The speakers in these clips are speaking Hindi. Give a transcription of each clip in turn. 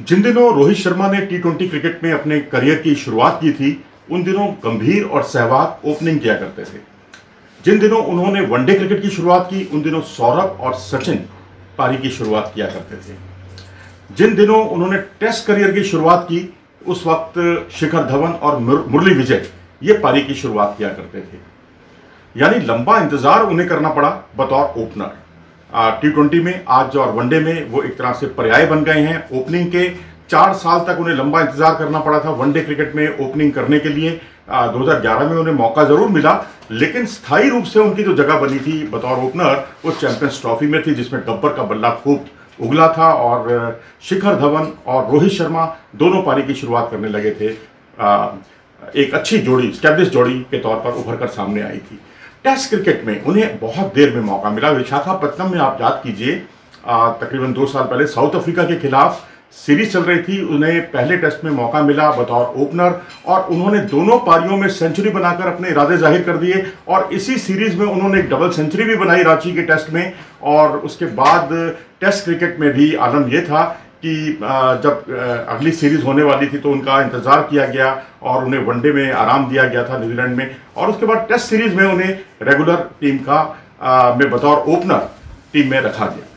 जिन दिनों रोहित शर्मा ने टी20 क्रिकेट में अपने करियर की शुरुआत की थी, उन दिनों गंभीर और सहवाग ओपनिंग किया करते थे। जिन दिनों उन्होंने वनडे क्रिकेट की शुरुआत की, उन दिनों सौरभ और सचिन पारी की शुरुआत किया करते थे। जिन दिनों उन्होंने टेस्ट करियर की शुरुआत की, उस वक्त शिखर धवन और मुरली विजय ये पारी की शुरुआत किया करते थे। यानी लंबा इंतजार उन्हें करना पड़ा बतौर ओपनर। टी20 में आज और वनडे में वो एक तरह से पर्याय बन गए हैं ओपनिंग के। 4 साल तक उन्हें लंबा इंतजार करना पड़ा था वनडे क्रिकेट में ओपनिंग करने के लिए। 2011 में उन्हें मौका जरूर मिला, लेकिन स्थायी रूप से उनकी जो जगह बनी थी बतौर ओपनर वो चैंपियंस ट्रॉफी में थी, जिसमें गब्बर का बल्ला खूब उगला था और शिखर धवन और रोहित शर्मा दोनों पारी की शुरुआत करने लगे थे। एक अच्छी जोड़ी, स्टैब्लिश जोड़ी के तौर पर उभर कर सामने आई थी। टेस्ट क्रिकेट में उन्हें बहुत देर में मौका मिला। विशाखापट्टनम में आप याद कीजिए, तकरीबन 2 साल पहले साउथ अफ्रीका के खिलाफ सीरीज चल रही थी, उन्हें पहले टेस्ट में मौका मिला बतौर ओपनर और उन्होंने दोनों पारियों में सेंचुरी बनाकर अपने इरादे जाहिर कर दिए। और इसी सीरीज में उन्होंने एक डबल सेंचुरी भी बनाई रांची के टेस्ट में। और उसके बाद टेस्ट क्रिकेट में भी आलम यह था कि जब अगली सीरीज होने वाली थी तो उनका इंतजार किया गया और उन्हें वनडे में आराम दिया गया था न्यूजीलैंड में, और उसके बाद टेस्ट सीरीज में उन्हें रेगुलर टीम का में बतौर ओपनर टीम में रखा गया।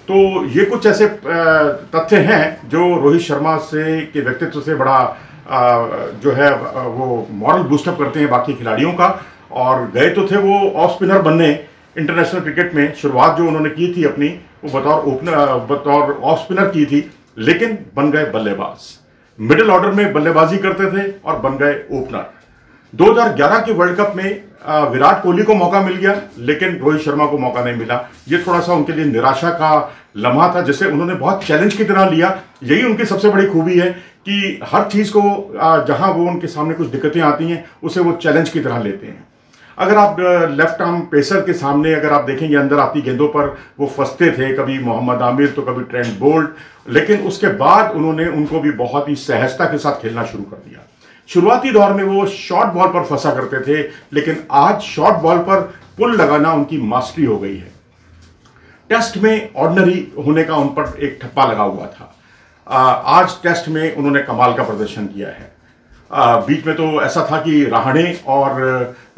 तो ये कुछ ऐसे तथ्य हैं जो रोहित शर्मा से के व्यक्तित्व से बड़ा जो है वो मॉरल बूस्टअप करते हैं बाकी खिलाड़ियों का। और गए तो थे वो ऑफ स्पिनर बनने इंटरनेशनल क्रिकेट में। शुरुआत जो उन्होंने की थी अपनी वो बतौर ओपनर, बतौर ऑफ स्पिनर की थी, लेकिन बन गए बल्लेबाज। मिडिल ऑर्डर में बल्लेबाजी करते थे और बन गए ओपनर। 2011 के वर्ल्ड कप में विराट कोहली को मौका मिल गया, लेकिन रोहित शर्मा को मौका नहीं मिला। ये थोड़ा सा उनके लिए निराशा का लम्हा था, जिसे उन्होंने बहुत चैलेंज की तरह लिया। यही उनकी सबसे बड़ी खूबी है कि हर चीज को जहां वो उनके सामने कुछ दिक्कतें आती हैं उसे वो चैलेंज की तरह लेते हैं। अगर आप लेफ्ट आर्म पेसर के सामने अगर आप देखेंगे अंदर आती गेंदों पर वो फंसते थे, कभी मोहम्मद आमिर तो कभी ट्रेंट बोल्ट, लेकिन उसके बाद उन्होंने उनको भी बहुत ही सहजता के साथ खेलना शुरू कर दिया। शुरुआती दौर में वो शॉर्ट बॉल पर फंसा करते थे, लेकिन आज शॉर्ट बॉल पर पुल लगाना उनकी मास्टरी हो गई है। टेस्ट में ऑर्डिनरी होने का उन पर एक ठप्पा लगा हुआ था, आज टेस्ट में उन्होंने कमाल का प्रदर्शन किया है। बीच में तो ऐसा था कि रहाणे और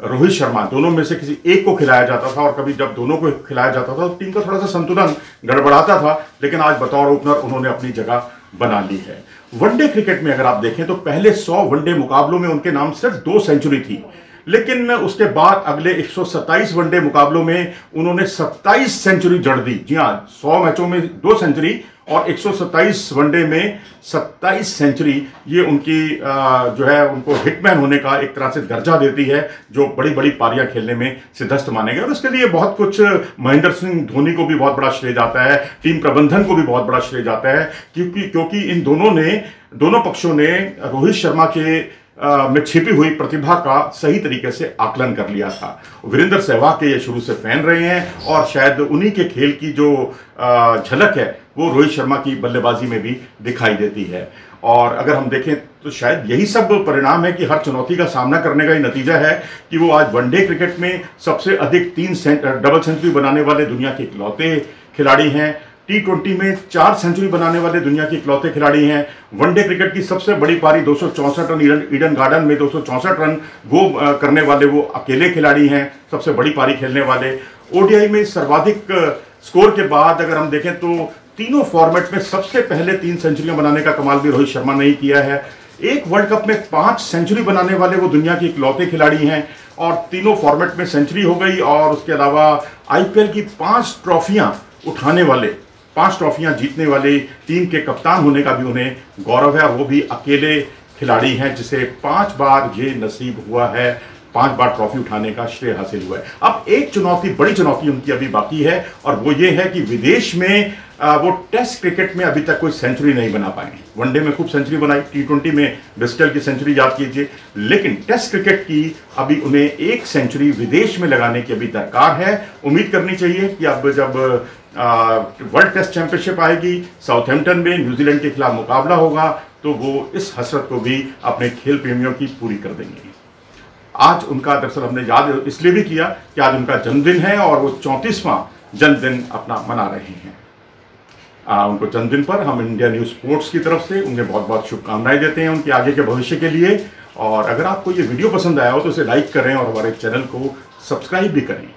रोहित शर्मा दोनों में से किसी एक को खिलाया जाता था, और कभी जब दोनों को खिलाया जाता था तो टीम का थोड़ा सा संतुलन गड़बड़ाता था, लेकिन आज बतौर ओपनर उन्होंने अपनी जगह बना ली है। वनडे क्रिकेट में अगर आप देखें तो पहले 100 वनडे मुकाबलों में उनके नाम सिर्फ 2 सेंचुरी थी, लेकिन उसके बाद अगले 127 वनडे मुकाबलों में उन्होंने 27 सेंचुरी जड़ दी। जी हाँ, 100 मैचों में 2 सेंचुरी और 127 वनडे में 27 सेंचुरी। ये उनकी जो है उनको हिटमैन होने का एक तरह से दर्जा देती है, जो बड़ी बड़ी पारियां खेलने में सिद्धस्त माने गए। और उसके लिए बहुत कुछ महेंद्र सिंह धोनी को भी बहुत बड़ा श्रेय जाता है, टीम प्रबंधन को भी बहुत बड़ा श्रेय जाता है, क्योंकि इन दोनों पक्षों ने रोहित शर्मा के में छिपी हुई प्रतिभा का सही तरीके से आकलन कर लिया था। वीरेंद्र सहवाग के ये शुरू से फैन रहे हैं और शायद उन्हीं के खेल की जो झलक है वो रोहित शर्मा की बल्लेबाजी में भी दिखाई देती है। और अगर हम देखें तो शायद यही सब परिणाम है कि हर चुनौती का सामना करने का ही नतीजा है कि वो आज वनडे क्रिकेट में सबसे अधिक 3 डबल सेंचुरी बनाने वाले दुनिया के इकलौते खिलाड़ी हैं। टी20 में 4 सेंचुरी बनाने वाले दुनिया के इकलौते खिलाड़ी हैं। वनडे क्रिकेट की सबसे बड़ी पारी 264 रन ईडन गार्डन में 264 रन गो करने वाले वो अकेले खिलाड़ी हैं, सबसे बड़ी पारी खेलने वाले। ओडीआई में सर्वाधिक स्कोर के बाद अगर हम देखें तो तीनों फॉर्मेट में सबसे पहले 3 सेंचुरियां बनाने का कमाल भी रोहित शर्मा ने ही किया है। एक वर्ल्ड कप में 5 सेंचुरी बनाने वाले वो दुनिया के इकलौते खिलाड़ी हैं और तीनों फॉर्मेट में सेंचुरी हो गई। और उसके अलावा आईपीएल की 5 ट्रॉफियां उठाने वाले, 5 ट्रॉफियां जीतने वाले टीम के कप्तान होने का भी उन्हें गौरव है। वो भी अकेले खिलाड़ी हैं जिसे 5 बार ये नसीब हुआ है, 5 बार ट्रॉफी उठाने का श्रेय हासिल हुआ है। अब एक चुनौती, बड़ी चुनौती उनकी अभी बाकी है, और वो ये है कि विदेश में वो टेस्ट क्रिकेट में अभी तक कोई सेंचुरी नहीं बना पाए। वनडे में खूब सेंचुरी बनाई, टी20 में ब्रिस्टल की सेंचुरी याद कीजिए, लेकिन टेस्ट क्रिकेट की अभी उन्हें एक सेंचुरी विदेश में लगाने की अभी दरकार है। उम्मीद करनी चाहिए कि अब जब वर्ल्ड टेस्ट चैंपियनशिप आएगी, साउथहैम्पटन में न्यूजीलैंड के खिलाफ मुकाबला होगा, तो वो इस हसरत को भी अपने खेल प्रेमियों की पूरी कर देंगे। आज उनका दरअसल हमने याद इसलिए भी किया कि आज उनका जन्मदिन है और वो 34वां जन्मदिन अपना मना रहे हैं। उनको जन्मदिन पर हम इंडिया न्यूज़ स्पोर्ट्स की तरफ से उन्हें बहुत बहुत शुभकामनाएं देते हैं उनके आगे के भविष्य के लिए। और अगर आपको ये वीडियो पसंद आया हो तो इसे लाइक करें और हमारे चैनल को सब्सक्राइब भी करें।